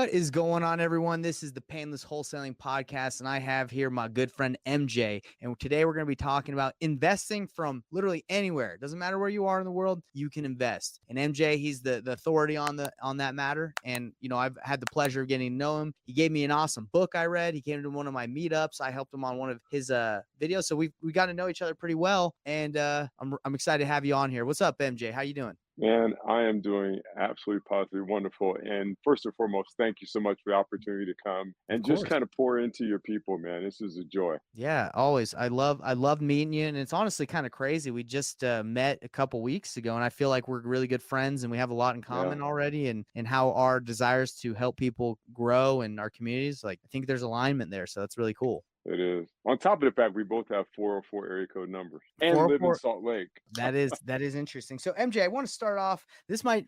What is going on, everyone? This is the Payneless Wholesaling Podcast, and I have here my good friend MJ. And today we're going to be talking about investing from literally anywhere. It doesn't matter where you are in the world, you can invest. And MJ, he's the authority on that matter. And I've had the pleasure of getting to know him. He gave me an awesome book I read. He came to one of my meetups. I helped him on one of his videos, so we got to know each other pretty well. And I'm excited to have you on here. What's up, MJ? How you doing? Man, I am doing absolutely positively wonderful. And first and foremost, thank you so much for the opportunity to come Of and just course. kind of pour into your people, man. This is a joy. Yeah, always. I love meeting you, and it's honestly kind of crazy. We just met a couple weeks ago, and I feel like we're really good friends, and we have a lot in Yeah. common already, and how our desires to help people grow in our communities. Like, I think there's alignment there, so that's really cool. It is. On top of the fact we both have 404 area code numbers and live in 404. Salt Lake. That is interesting. So MJ, I want to start off. This might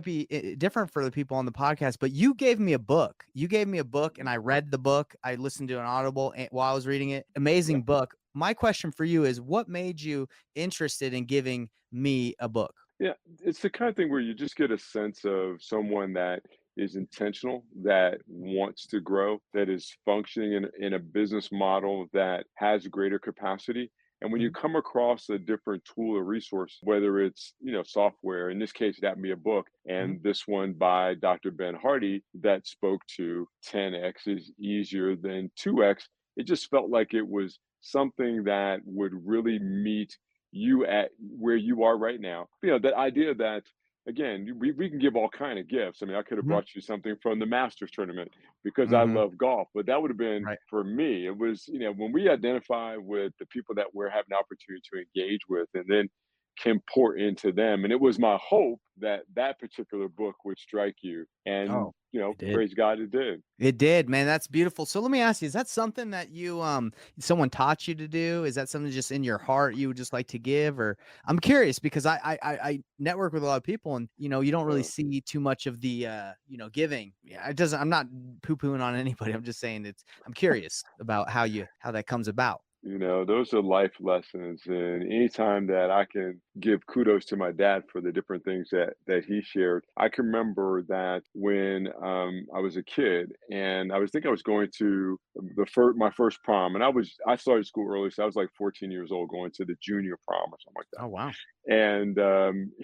be different for the people on the podcast, but you gave me a book. You gave me a book, and I read the book. I listened to an Audible while I was reading it. Yeah. Amazing book. My question for you is, what made you interested in giving me a book? Yeah. It's the kind of thing where you just get a sense of someone that is intentional, that wants to grow, that is functioning in a business model that has greater capacity. And when you Mhm. come across a different tool or resource, whether it's, software, in this case, that be a book, Mhm. and this one by Dr. Ben Hardy that spoke to 10x is easier than 2x, it just felt like it was something that would really meet you at where you are right now. That idea that again, we can give all kind of gifts. I mean, I could have Mhm. brought you something from the Masters tournament because I Mhm. love golf, but that would have been Right. for me. It was, when we identify with the people that we're having the opportunity to engage with and then can pour into them. And it was my hope that that particular book would strike you. And, Oh, it did. praise God, it did. It did, man. That's beautiful. So let me ask you, is that something that you someone taught you to do? Is that something just in your heart you would just like to give? Or I'm curious because I network with a lot of people, and you don't really Uh, see too much of the giving. Yeah, it doesn't. I'm not poo-pooing on anybody. I'm just saying I'm curious about how that comes about. Those are life lessons, and anytime that I can give kudos to my dad for the different things that he shared. I can remember that when I was a kid, and I was going to my first prom, and I started school early, so I was like 14 years old, going to the junior prom or something like that. Oh wow. And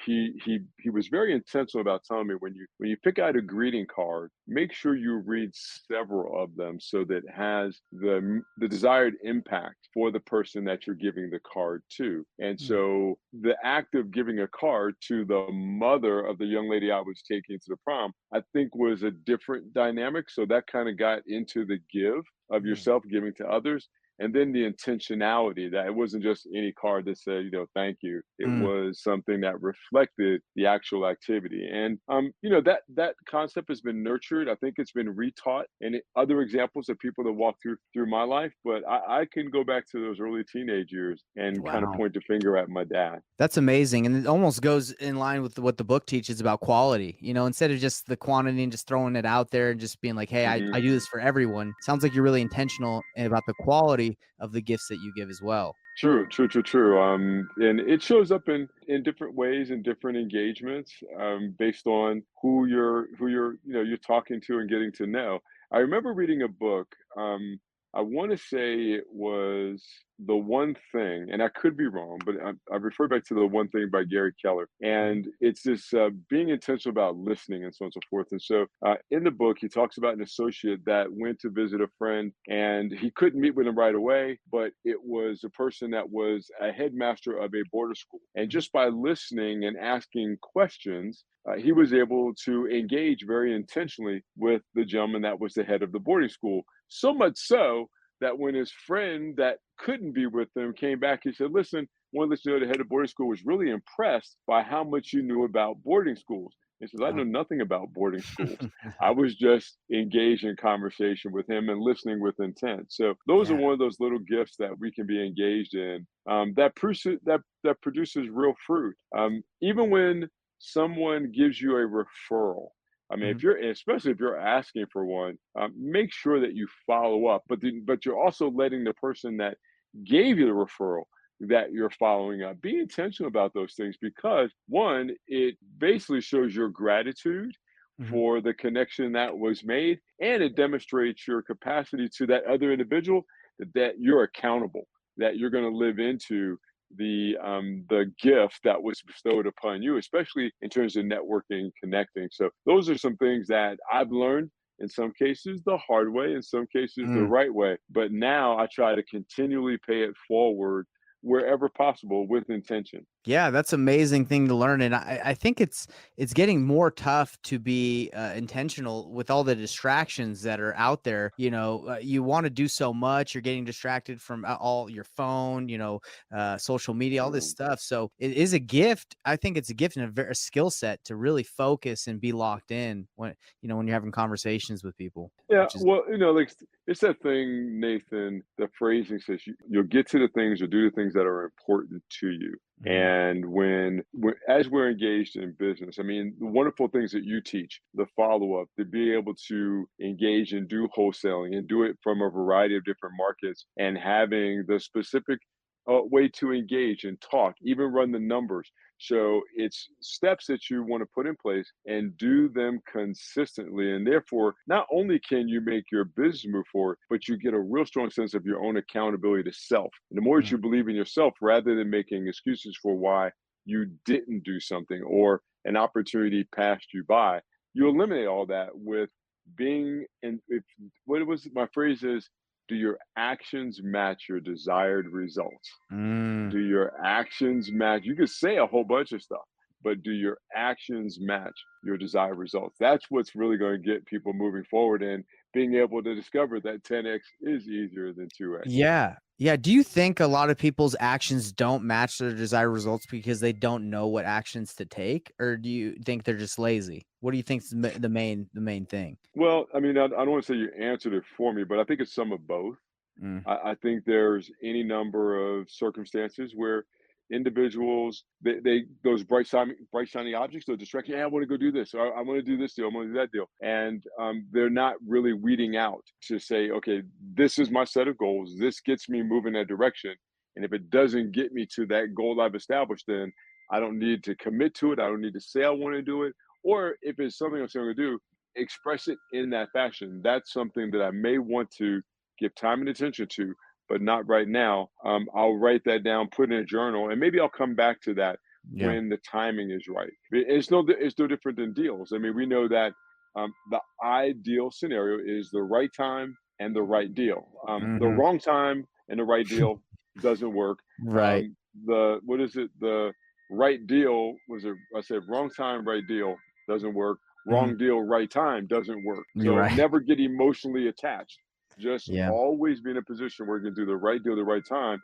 he was very intentional about telling me when you pick out a greeting card, make sure you read several of them so that it has the desired impact for the person that you're giving the card to. And Hmm. so the act of giving a card to the mother of the young lady I was taking to the prom, I think was a different dynamic. So that kind of got into the give of Hmm. yourself giving to others, and then the intentionality that it wasn't just any card that said, thank you. It Hmm. was something that reflected the actual activity. And that concept has been nurtured. I think it's been retaught in other examples of people that walk through my life. But I can go back to those early teenage years and kind of Wow. point the finger at my dad. That's amazing, and it almost goes in line with what the book teaches about quality. Instead of just the quantity and just throwing it out there and just being like, "Hey, I Mhm. do this for everyone." Sounds like you're really intentional about the quality of the gifts that you give as well. True, true, true, true. And it shows up in different ways in different engagements, based on who you're you're talking to and getting to know. I remember reading a book. I want to say it was The One Thing, and I could be wrong, but I refer back to The One Thing by Gary Keller, Mhm. and it's this being intentional about listening and so on and so forth. And so, in the book, he talks about an associate that went to visit a friend, and he couldn't meet with him right away, but it was a person that was a headmaster of a border school. And Mhm. just by listening and asking questions, he was able to engage very intentionally with the gentleman that was the head of the boarding school. So much so that when his friend that couldn't be with him came back, he said, "Listen, one of the head of boarding school was really impressed by how much you knew about boarding schools." He says, "I know Oh. nothing about boarding schools. I was just engaged in conversation with him and listening with intent." So those are Yeah. one of those little gifts that we can be engaged in, that produces real fruit. Even when someone gives you a referral. I mean, Mhm. especially if you're asking for one, make sure that you follow up. But you're also letting the person that gave you the referral that you're following up. Be intentional about those things because one, it basically shows your gratitude Mhm. for the connection that was made, and it demonstrates your capacity to that other individual that you're accountable, that you're going to live into the gift that was bestowed upon you, especially in terms of networking and connecting. So those are some things that I've learned, in some cases the hard way, in some cases the Mm. right way. But now I try to continually pay it forward wherever possible with intention. Yeah, that's amazing thing to learn, and I think it's getting more tough to be intentional with all the distractions that are out there. You want to do so much, you're getting distracted from all your phone, social media, all this Mm. stuff. So it is a gift. I think it's a gift and a skill set to really focus and be locked in when you're having conversations with people, Yeah, which is well, like it's that thing, Nathan. The phrasing says you'll get to the things or do the things that are important to you. Mhm. And as we're engaged in business, I mean, the wonderful things that you teach, the follow up, to be able to engage and do wholesaling and do it from a variety of different markets, and having the specific way to engage and talk, even run the numbers. So it's steps that you want to put in place and do them consistently. And therefore, not only can you make your business move forward, but you get a real strong sense of your own accountability to self. And the more that Mhm. you believe in yourself, rather than making excuses for why you didn't do something or an opportunity passed you by, you eliminate all that with being and if what it was my phrase is, do your actions match your desired results? Mm. Do your actions match? You could say a whole bunch of stuff, but do your actions match your desired results? That's what's really going to get people moving forward and being able to discover that 10x is easier than 2x. Yeah. Yeah. Do you think a lot of people's actions don't match their desired results because they don't know what actions to take, or do you think they're just lazy? What do you think is the main thing? Well, I mean, I don't want to say you answered it for me, but I think it's some of both. Mm. I think there's any number of circumstances where individuals they those bright shiny objects, they'll distract you. Hey, I want to go do this. Or I want to do this deal. I want to do that deal, and they're not really weeding out to say, okay, this is my set of goals. This gets me moving that direction, and if it doesn't get me to that goal I've established, then I don't need to commit to it. I don't need to say I want to do it, or if it's something I'm going to do, express it in that fashion. That's something that I may want to give time and attention to, but not right now. I'll write that down, put it in a journal, and maybe I'll come back to that Yeah. when the timing is right. It's no different than deals. I mean, we know that the ideal scenario is the right time and the right deal. The Hmm. wrong time and the right deal doesn't work. Right. The what is it? The right deal was it? I said wrong time, right deal doesn't work. Hmm. Wrong deal, right time doesn't work. You're So right. never get emotionally attached. Just Yeah. always be in a position where you can do the right deal, the right time.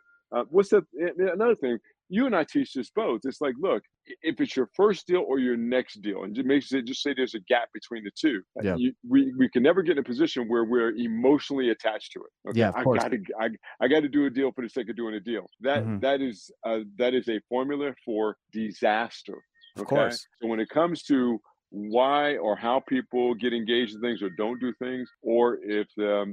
What's that? Another thing, you and I teach this both. It's like, look, if it's your first deal or your next deal, and just say there's a gap between the two. Yeah. We can never get in a position where we're emotionally attached to it. Okay, Yeah. Of course. I got to do a deal for the sake of doing a deal. That Hmm. that is a formula for disaster. Of Okay, course. so when it comes to why or how people get engaged in things or don't do things, or if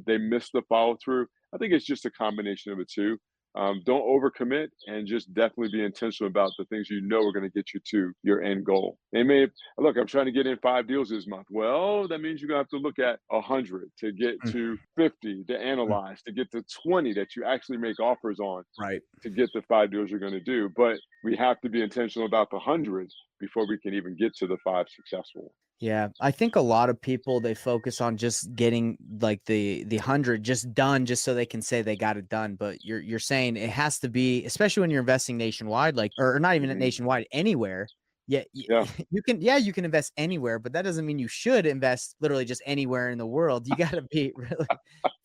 they miss the follow through. I think it's just a combination of the two. Don't overcommit and just definitely be intentional about the things you know are going to get you to your end goal. And may look, I'm trying to get in 5 deals this month. Well, that means you're gonna have to look at 100 to get to 50 to Mhm. analyze to get to 20 that you actually make offers on Right. to get the 5 deals you're going to do. But we have to be intentional about the hundreds before we can even get to the five successful. Yeah, I think a lot of people they focus on just getting like the 100 just done just so they can say they got it done, but you're saying it has to be, especially when you're investing nationwide, like or not even Hmm. nationwide, anywhere. Yeah, Yeah, you can invest anywhere, but that doesn't mean you should invest literally just anywhere in the world. You got to be really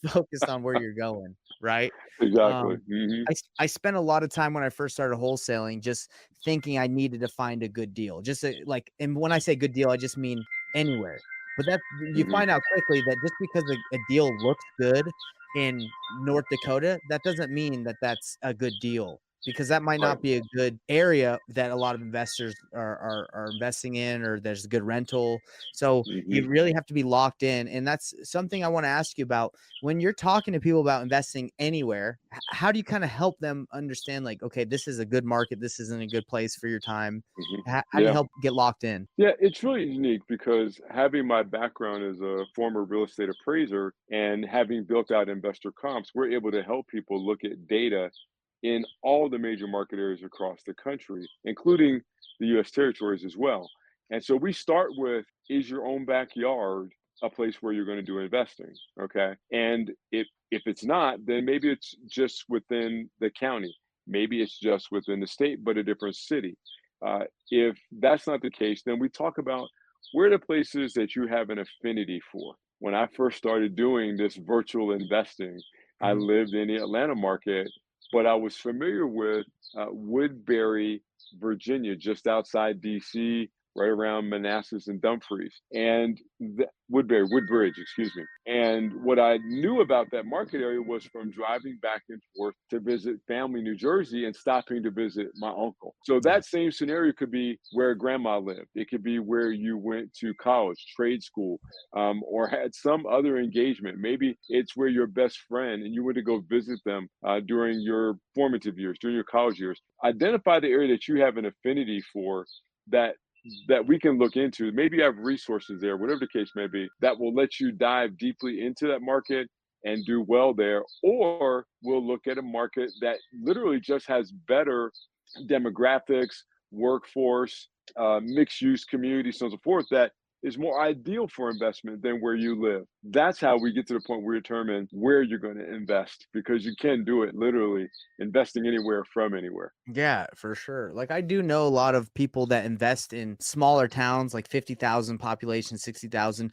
focused on where you're going, right? exactly. Um, I spent a lot of time when I first started wholesaling just thinking I needed to find a good deal. Just like, and when I say good deal, I just mean anywhere. But that you Hmm. find out quickly that just because a deal looks good in North Dakota, that doesn't mean that that's a good deal because that might Right. not be a good area that a lot of investors are investing in, or there's a good rental. So Hmm. you really have to be locked in. And that's something I want to ask you about when you're talking to people about investing anywhere. How do you kind of help them understand, like, okay, this is a good market, this isn't a good place for your time? Hmm. How do you Yeah. help get locked in? Yeah, it's really unique because having my background as a former real estate appraiser and having built out investor comps, we're able to help people look at data in all the major market areas across the country, including the US territories as well. And so we start with, is your own backyard a place where you're going to do investing? Okay. And if it's not, then maybe it's just within the county. Maybe it's just within the state, but a different city. If that's not the case, then we talk about where are the places that you have an affinity for. When I first started doing this virtual investing, I Mhm. lived in the Atlanta market, but I was familiar with Woodbury, Virginia, just outside DC, right around Manassas and Dumfries, and Woodbridge, excuse me. And what I knew about that market area was from driving back and forth to visit family in New Jersey and stopping to visit my uncle. So Yeah. that same scenario could be where grandma lived. It could be where you went to college, trade school, or had some other engagement. Maybe it's where your best friend and you went to go visit them during your formative years, during your college years. Identify the area that you have an affinity for that we can look into. Maybe you have resources there, whatever the case may be, that will let you dive deeply into that market and do well there. Or we'll look at a market that literally just has better demographics, workforce, mixed use community, so on and so forth, that is more ideal for investment than where you live. That's how we get to the point where we determine where you're going to invest, because you can do it literally investing anywhere from anywhere. Yeah, for sure. Like, I do know a lot of people that invest in smaller towns, like 50,000 population, 60,000.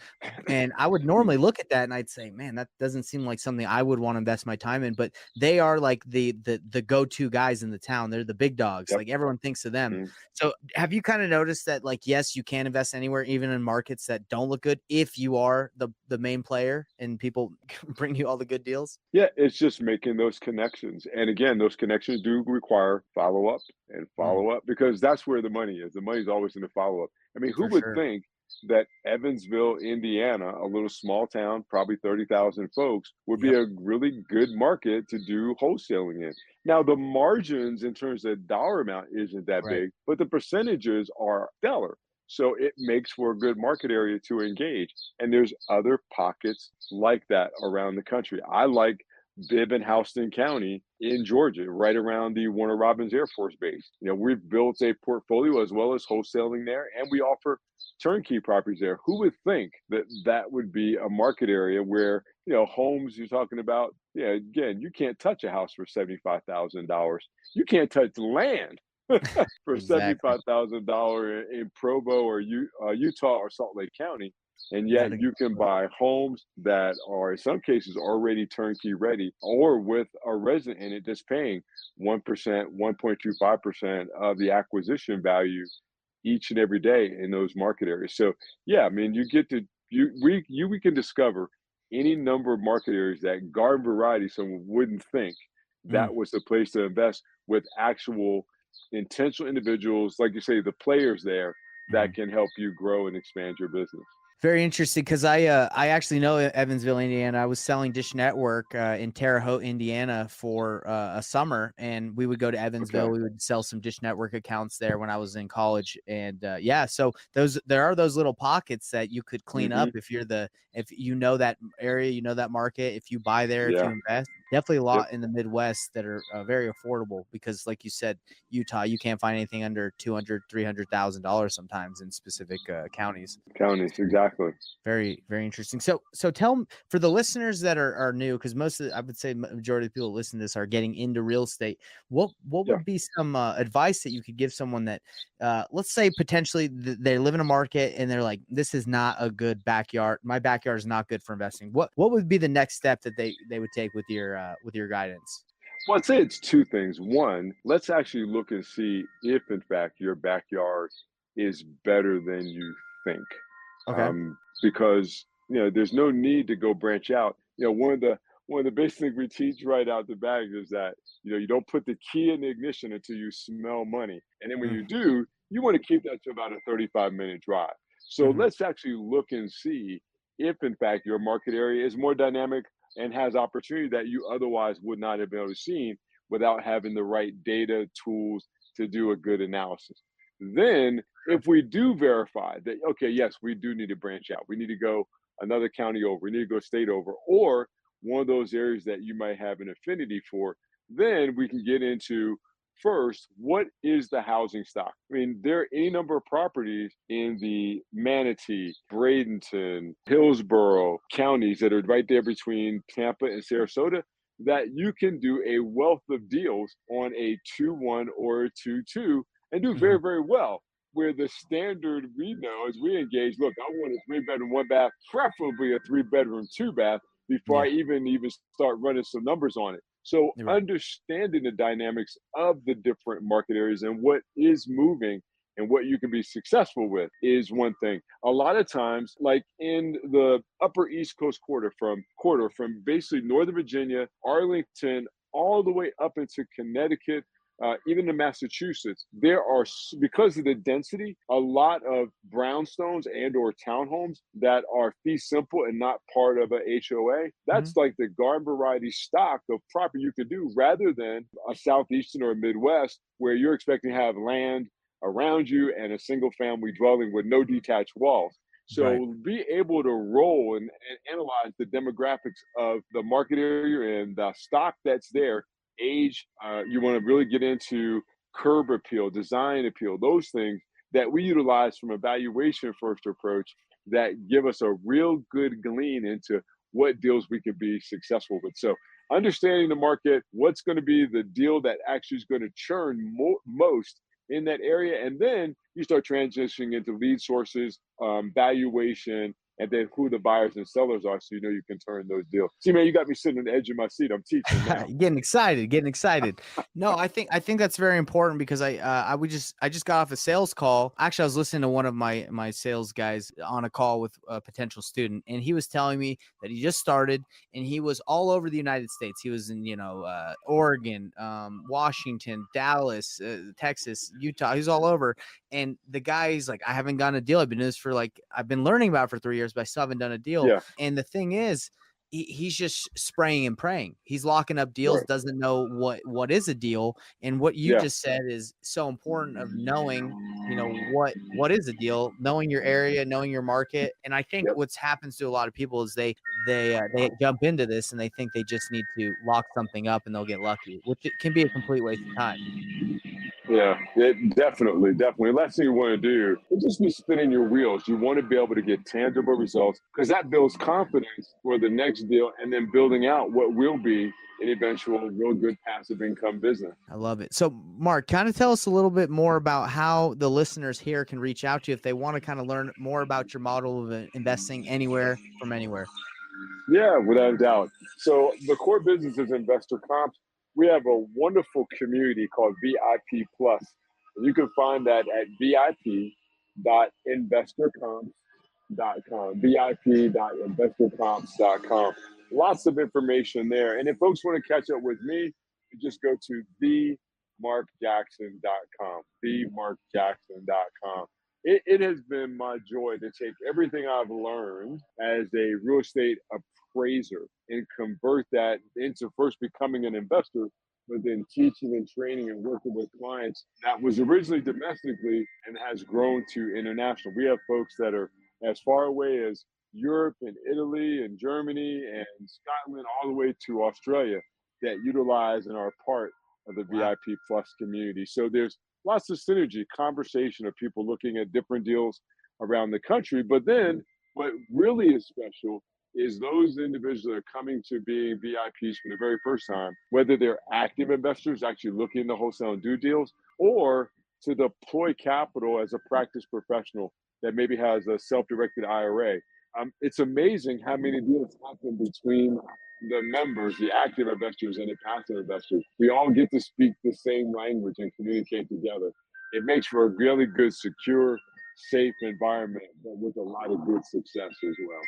And I would normally look at that and I'd say, man, that doesn't seem like something I would want to invest my time in. But they are like the go-to guys in the town. They're the big dogs. Yep. Like, everyone thinks of them. Mhm. So have you kind of noticed that, like, yes, you can invest anywhere, even in markets that don't look good, if you are the main player and people bring you all the good deals? Yeah, it's just making those connections. And again, those connections do require follow up and Mm, follow up, because that's where the money is. The money is always in the follow up. I mean, who for would sure. think that Evansville, Indiana, a little small town, probably 30,000 folks, would be Yep. a really good market to do wholesaling in? Now, the margins in terms of dollar amount isn't that Right. big, but the percentages are stellar. So it makes for a good market area to engage. And there's other pockets like that around the country. I like Bibb and Houston County in Georgia, right around the Warner Robins Air Force Base. You know, we've built a portfolio as well as wholesaling there, and we offer turnkey properties there. Who would think that that would be a market area where, homes you're talking about? Yeah, again, you can't touch a house for $75,000. You can't touch land for Exactly. $75,000 in Provo or Utah or Salt Lake County, and You yet gotta you can buy homes that are in some cases already turnkey ready, or with a resident in it that's paying 1%, 1.25% of the acquisition value each and every day in those market areas. So yeah, I mean, you get to we can discover any number of market areas that garden variety someone wouldn't think mm. that was the place to invest, with actual intentional individuals, like you say, the players there that Mhm. can help you grow and expand your business. Very interesting, because I actually know Evansville, Indiana. I was selling Dish Network in Terre Haute, Indiana for a summer, and we would go to Evansville. Okay. We would sell some Dish Network accounts there when I was in college, and yeah, so there are those little pockets that you could clean up Hmm. if you know that area, you know that market. If you buy there, if Yeah. you invest, definitely a Yep. lot in the Midwest that are very affordable, because, like you said, Utah, you can't find anything under 200, $300,000 sometimes in specific counties. Counties, exactly. Very, very interesting. So tell me, for the listeners that are new, because most of I would say majority of the people that listen to this are getting into real estate. What Yeah. would be some advice that you could give someone that, let's say potentially they live in a market and they're like, this is not a good backyard. My backyard is not good for investing. What would be the next step that they would take with your guidance? Well, I'd say it's two things. One, let's actually look and see if, in fact, your backyard is better than you think. Okay. Because there's no need to go branch out. One of the one of the basic things we teach right out the bag is that, you don't put the key in the ignition until you smell money. And then when Mm, you do, you want to keep that to about a 35-minute drive. So mhm. let's actually look and see if, in fact, your market area is more dynamic and has opportunity that you otherwise would not have been able to see without having the right data tools to do a good analysis. Then, if we do verify that, okay, yes, we do need to branch out, we need to go another county over, we need to go state over, or one of those areas that you might have an affinity for, then we can get into first, what is the housing stock? I mean, there are any number of properties in the Manatee, Bradenton, Hillsborough counties that are right there between Tampa and Sarasota that you can do a wealth of deals on a 2-1 or a 2-2 and do very, Mhm. very well. Where the standard we know as we engage, look, I want a 3-bedroom, 1 bath, preferably a 3-bedroom, 2 bath before Yeah, I even start running some numbers on it. So you're right. understanding the dynamics of the different market areas and what is moving and what you can be successful with is one thing. A lot of times, like in the upper East Coast quarter from basically Northern Virginia, Arlington, all the way up into Connecticut, even in Massachusetts, there are, because of the density, a lot of brownstones and or townhomes that are fee simple and not part of a HOA. Mhm. That's like the garden variety stock of property you could do rather than a southeastern or a Midwest where you're expecting to have land around you and a single family dwelling with no detached walls. Right. So be able to roll and analyze the demographics of the market area you're in, the stock that's there, age. You want to really get into curb appeal, design appeal, those things that we utilize from a valuation first approach that give us a real good glean into what deals we could be successful with. So understanding the market, what's going to be the deal that actually is going to churn most in that area, and then you start transitioning into lead sources, valuation, and then who the buyers and sellers are, so you know you can turn those deals. See, man, you got me sitting on the edge of my seat. I'm teaching now. Getting excited, getting excited. No, I think that's very important because I just got off a sales call. Actually, I was listening to one of my sales guys on a call with a potential student, and he was telling me that he just started and he was all over the United States. He was in Oregon, Washington, Dallas, Texas, Utah. He's all over. And the guy's like, I haven't gotten a deal. I've been doing this for I've been learning about it for 3 years, but I still haven't done a deal. Yeah, And the thing is, he's just spraying and praying. He's locking up deals, right. doesn't know what is a deal. And what you Yeah, just said is so important of knowing, what is a deal, knowing your area, knowing your market. And I think yep. what's happens to a lot of people is they jump into this and they think they just need to lock something up and they'll get lucky, which it can be a complete waste of time. Yeah, it definitely. Last thing you want to do is just be spinning your wheels. You want to be able to get tangible results because that builds confidence for the next deal and then building out what will be an eventual real good passive income business. I love it. So, Mark, kind of tell us a little bit more about how the listeners here can reach out to you if they want to kind of learn more about your model of investing anywhere from anywhere. Yeah, without a doubt. So the core business is investor comps. We have a wonderful community called VIP Plus. And you can find that at vip.investorcomps.com. vip.investorcomps.com. Lots of information there. And if folks want to catch up with me, you just go to themarkjackson.com. Themarkjackson.com. It has been my joy to take everything I've learned as a real estate appraiser and convert that into first becoming an investor, but then teaching and training and working with clients that was originally domestically and has grown to international. We have folks that are as far away as Europe and Italy and Germany and Scotland, all the way to Australia, that utilize and are part of the Wow. VIP Plus community. So there's lots of synergy, conversation of people looking at different deals around the country. But then what really is special is those individuals that are coming to being VIPs for the very first time, whether they're active investors actually looking to wholesale and do deals, or to deploy capital as a practice professional that maybe has a self-directed IRA. It's amazing how many deals happen between the members, the active investors, and the passive investors. We all get to speak the same language and communicate together. It makes for a really good, secure, safe environment, but with a lot of good success as well.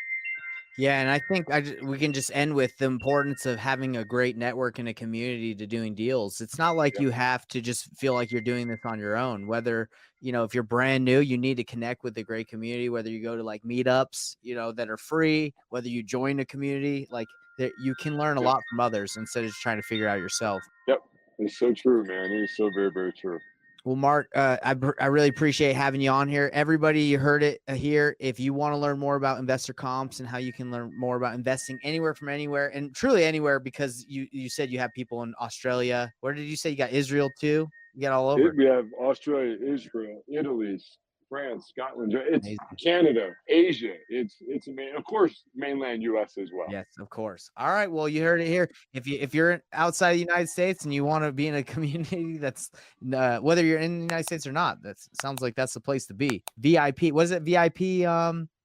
Yeah, and I think we can just end with the importance of having a great network and a community to doing deals. It's not like Yep. you have to just feel like you're doing this on your own. Whether, if you're brand new, you need to connect with a great community, whether you go to like meetups, that are free, whether you join a community, like you can learn a Yep. lot from others instead of just trying to figure it out yourself. Yep. It's so true, man. It is so very, very true. Well, Mark, I really appreciate having you on here. Everybody, you heard it here. If you want to learn more about investor comps and how you can learn more about investing anywhere from anywhere, and truly anywhere, because you said you have people in Australia. Where did you say you got Israel too? You got all over. We have Australia, Israel, Italy, France, Scotland. It's Amazing. Canada, Asia. It's of course, mainland U.S. as well. Yes, of course. All right. Well, you heard it here. If you're outside the United States and you want to be in a community that's whether you're in the United States or not, that sounds like that's the place to be. VIP. What is it? VIP.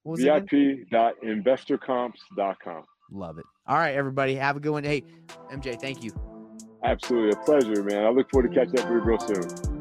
What was it again? VIP.investorcomps.com. Love it. All right, everybody. Have a good one. Hey, MJ, thank you. Absolutely a pleasure, man. I look forward to catching up with you real soon.